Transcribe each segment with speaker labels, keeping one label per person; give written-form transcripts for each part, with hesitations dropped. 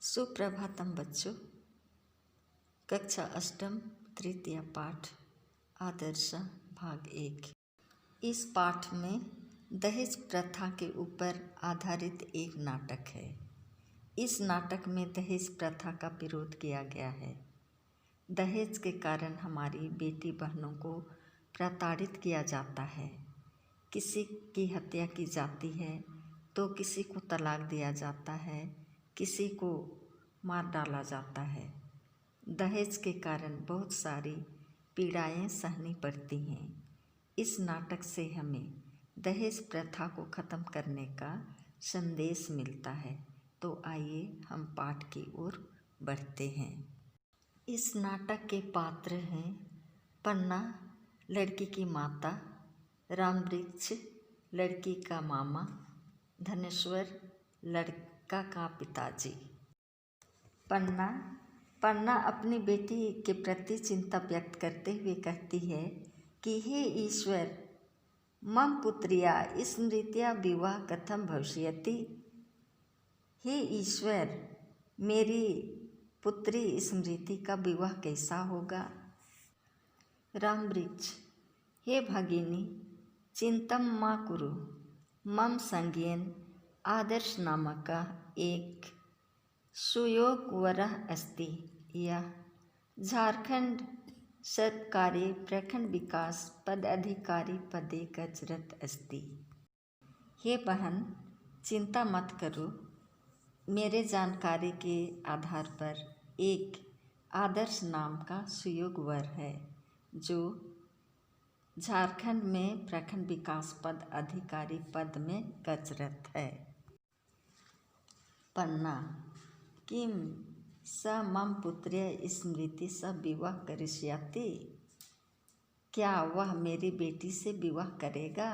Speaker 1: सुप्रभातम बच्चों। कक्षा अष्टम तृतीय पाठ आदर्श भाग 1। इस पाठ में दहेज प्रथा के ऊपर आधारित एक नाटक है। इस नाटक में दहेज प्रथा का विरोध किया गया है। दहेज के कारण हमारी बेटी बहनों को प्रताड़ित किया जाता है। किसी की हत्या की जाती है तो किसी को तलाक दिया जाता है, किसी को मार डाला जाता है। दहेज के कारण बहुत सारी पीड़ाएं सहनी पड़ती हैं। इस नाटक से हमें दहेज प्रथा को ख़त्म करने का संदेश मिलता है। तो आइए हम पाठ की ओर बढ़ते हैं। इस नाटक के पात्र हैं पन्ना लड़की की माता, रामवृक्ष लड़की का मामा, धनेश्वर लड़का का पिताजी। पन्ना अपनी बेटी के प्रति चिंता व्यक्त करते हुए कहती है कि हे ईश्वर, मम पुत्र्या स्मृत्या विवाह कथम भविष्यति। हे ईश्वर, मेरी पुत्री स्मृति का विवाह कैसा होगा। रामवृक्ष, हे भगिनी, चिंतम मा कुरु, मम संज्ञेन आदर्श नामक एक सुयोगवरः अस्ति। यह झारखंड सरकारी प्रखंड विकास पदाधिकारी पदे कार्यरत अस्ति। हे बहन, चिंता मत करो। मेरे जानकारी के आधार पर एक आदर्श नाम का सुयोगवर है जो झारखंड में प्रखंड विकास पद अधिकारी पद में कार्यरत है। पन्ना, किम स मम पुत्र्या स्मृति स विवाह करिष्यति। क्या वह मेरी बेटी से विवाह करेगा।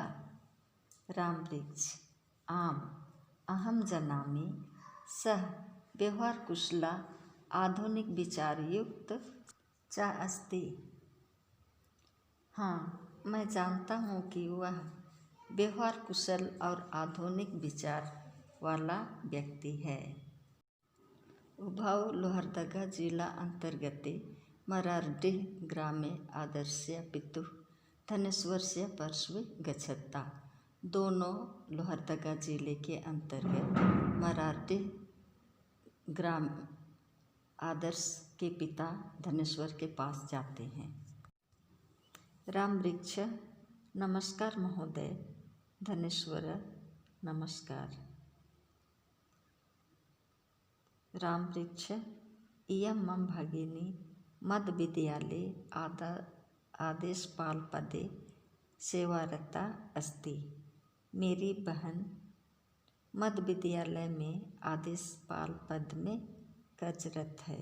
Speaker 1: रामवृक्ष, आम अहम जानामि, सः व्यवहार कुशला आधुनिक विचारयुक्त च अस्ति। हाँ, मैं जानता हूँ कि वह व्यवहार कुशल और आधुनिक विचार वाला व्यक्ति है। उभौ लोहरदगा जिला अंतर्गते मरार्डीह ग्रामे आदर्शस्य पितुः धनेश्वरस्य पार्श्वे गच्छता। दोनों लोहरदगा जिले के अंतर्गत मरार्डीह ग्राम आदर्श के पिता धनेश्वर के पास जाते हैं। रामवृक्ष, नमस्कार महोदय। धनेश्वर, नमस्कार। रामवृक्ष, इयं मम भगिनी मध्य विद्यालये आदेशपाल पदे सेवारता अस्ति। मेरी बहन मध्य विद्यालय में आदेशपाल पद में कार्यरत है।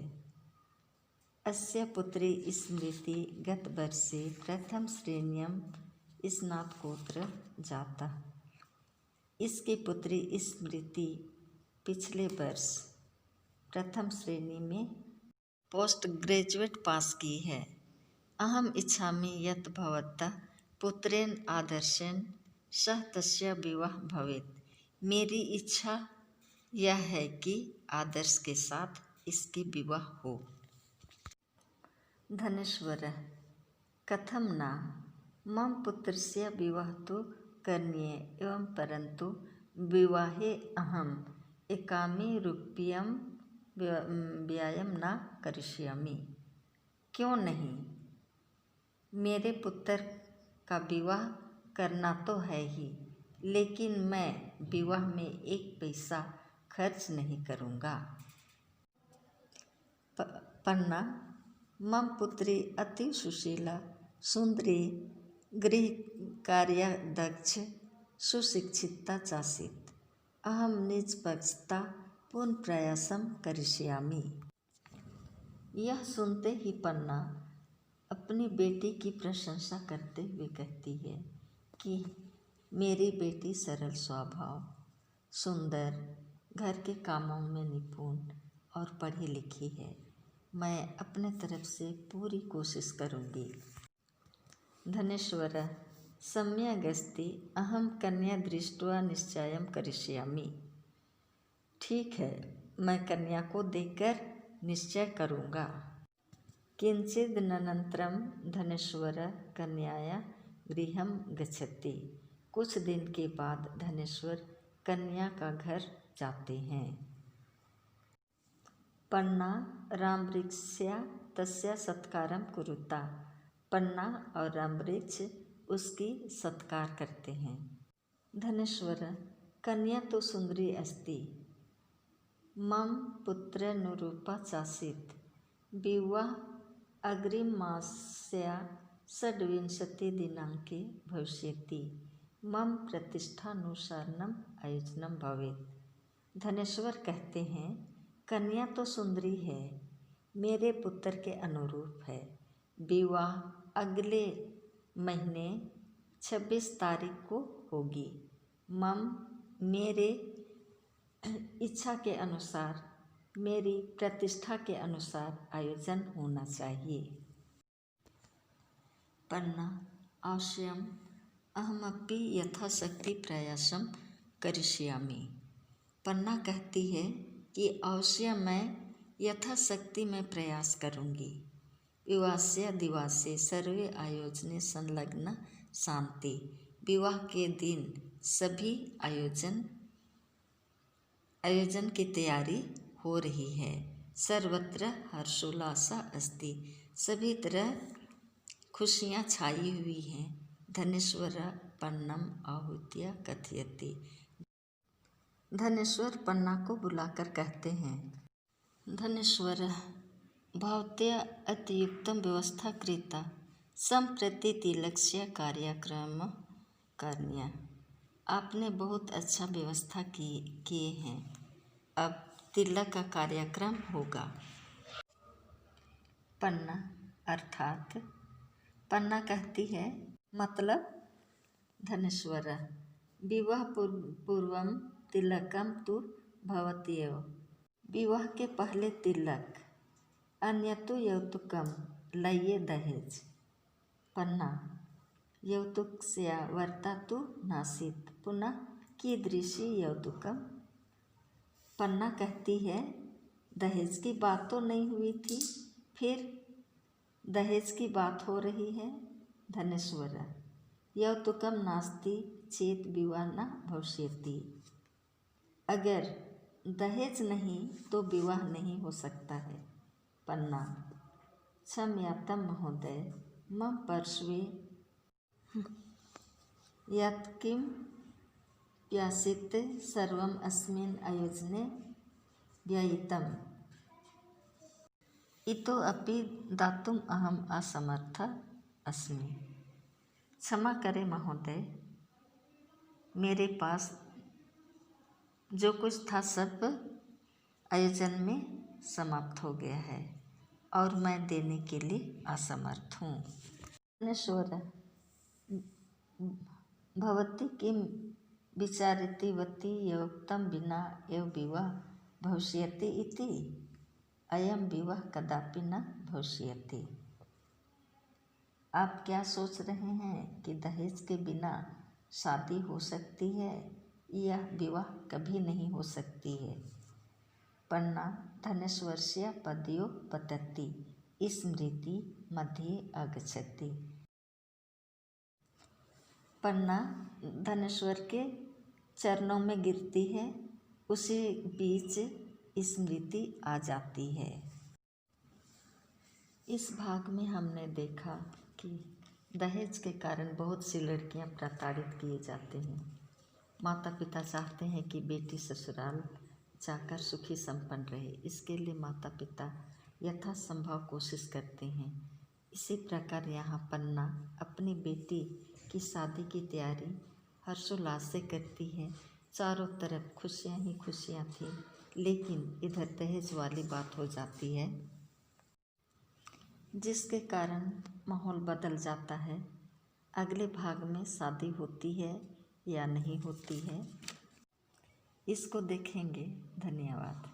Speaker 1: अस्य पुत्री स्मृति गतवर्षे प्रथम श्रेण्यां स्नातकोत्तर जाता। इसकी पुत्री स्मृति पिछले वर्ष प्रथम श्रेणी में पोस्ट ग्रेजुएट पास की है। अहम इच्छामि यत् भवतः पुत्रेण आदर्शेन सह तस्य विवाह भवेत्। मेरी इच्छा यह है कि आदर्श के साथ इसकी विवाह हो। धनेश्वर, कथम न, मम पुत्रस्य विवाह तो करणीय एवं परंतु विवाहे अहम एकामी रूप्यं व्ययं न करिष्यामि। क्यों नहीं, मेरे पुत्र का विवाह करना तो है ही, लेकिन मैं विवाह में एक पैसा खर्च नहीं करूँगा। पन्ना, मम पुत्री अति सुशीला सुंदरी गृहकार्यदक्ष सुशिक्षिता चासीत्। अहम निष्पक्षता पूर्ण प्रयासं करिष्यामि। यह सुनते ही पन्ना अपनी बेटी की प्रशंसा करते हुए कहती है कि मेरी बेटी सरल स्वभाव, सुंदर, घर के कामों में निपुण और पढ़ी लिखी है। मैं अपने तरफ से पूरी कोशिश करूँगी। धनेश्वर, सम्यगस्ति, अहम कन्या दृष्ट्वा निश्चयं करिष्यामि। ठीक है, मैं कन्या को देखकर निश्चय करूँगा। किंचिदनन्तरं धनेश्वरः कन्याया गृहं गच्छति। कुछ दिन के बाद धनेश्वर कन्या का घर जाते हैं। पन्ना रामवृक्षया तस्या सत्कारं कुरुता। पन्ना और रामवृक्ष उसकी सत्कार करते हैं। धनेश्वर कन्या तो सुंदरी अस्ति, मम पुत्रनुरूपा चासीत्। विवाह अग्रिममासस्य षड्विंशतिदिनाङ्के भविष्यति। मम प्रतिष्ठानुसारणम् आयोजनं भवेत्। धनेश्वर कहते हैं, कन्या तो सुंदरी है, मेरे पुत्र के अनुरूप है। विवाह अगले महीने 26 तारीख को होगी। मम मेरे इच्छा के अनुसार, मेरी प्रतिष्ठा के अनुसार आयोजन होना चाहिए। पन्ना अवश्यम अहमपि यथाशक्ति प्रयासम करिष्यामि। पन्ना कहती है कि अवश्य मैं यथाशक्ति में प्रयास करूँगी। विवाहस्य दिवसे सर्वे आयोजने संलग्न शांति। विवाह के दिन सभी आयोजन की तैयारी हो रही है। सर्वत्र हर्षोल्लास अस्ति। सभी तरह खुशियाँ छाई हुई हैं। धनेश्वर पन्नम आहूत्य कथयति। धनेश्वर पन्ना को बुलाकर कहते हैं, धनेश्वर भवत्या अतियुक्तं व्यवस्था कृता। सम्प्रति तिलकस्य कार्यक्रम करणीयः। आपने बहुत अच्छा व्यवस्था किए हैं। अब तिलक का कार्यक्रम होगा। पन्ना अर्थात पन्ना कहती है, मतलब धनेश्वर विवाह पूर्वम तिलकम तु भवत्येव। विवाह के पहले तिलक, अन्यतु यौतुकम लये दहेज। पन्ना यौतुकस्य वर्ता तु नासीत्, पुनः कीदृशी यौतुकम। पन्ना कहती है, दहेज की बात तो नहीं हुई थी, फिर दहेज की बात हो रही है। धनेश्वर यौतुकम नास्ति चेत विवाह न भविष्यति। अगर दहेज नहीं तो विवाह नहीं हो सकता है। पन्ना क्षम्यतां महोदय, मम पार्श्वे यत्किं यासीत् सर्वम् अस्मिन् आयोजने व्ययितम्। इतोऽपि दातुम् अहम् असमर्थः अस्मि। क्षमा करें महोदय, मेरे पास जो कुछ था सब आयोजन में समाप्त हो गया है और मैं देने के लिए असमर्थ हूँ। धनेश्वर भवती किं विचारितवती यौक्तं विना एव विवाह भविष्यति इति। अयं विवाह कदापि न भविष्यति। आप क्या सोच रहे हैं कि दहेज के बिना शादी हो सकती है? यह विवाह कभी नहीं हो सकती है। पन्ना धनेश्वरस्य पदयो पतति स्मृति मध्ये आगच्छति। पन्ना धनेश्वर के चरणों में गिरती है, उसी बीच स्मृति आ जाती है। इस भाग में हमने देखा कि दहेज के कारण बहुत सी लड़कियां प्रताड़ित किए जाते हैं। माता पिता चाहते हैं कि बेटी ससुराल जाकर सुखी संपन्न रहे, इसके लिए माता पिता यथासंभव कोशिश करते हैं। इसी प्रकार यहाँ पन्ना अपनी बेटी की शादी की तैयारी हर्षोल्लास से करती है। चारों तरफ खुशियाँ ही खुशियाँ थी, लेकिन इधर दहेज वाली बात हो जाती है, जिसके कारण माहौल बदल जाता है। अगले भाग में शादी होती है या नहीं होती है, इसको देखेंगे। धन्यवाद।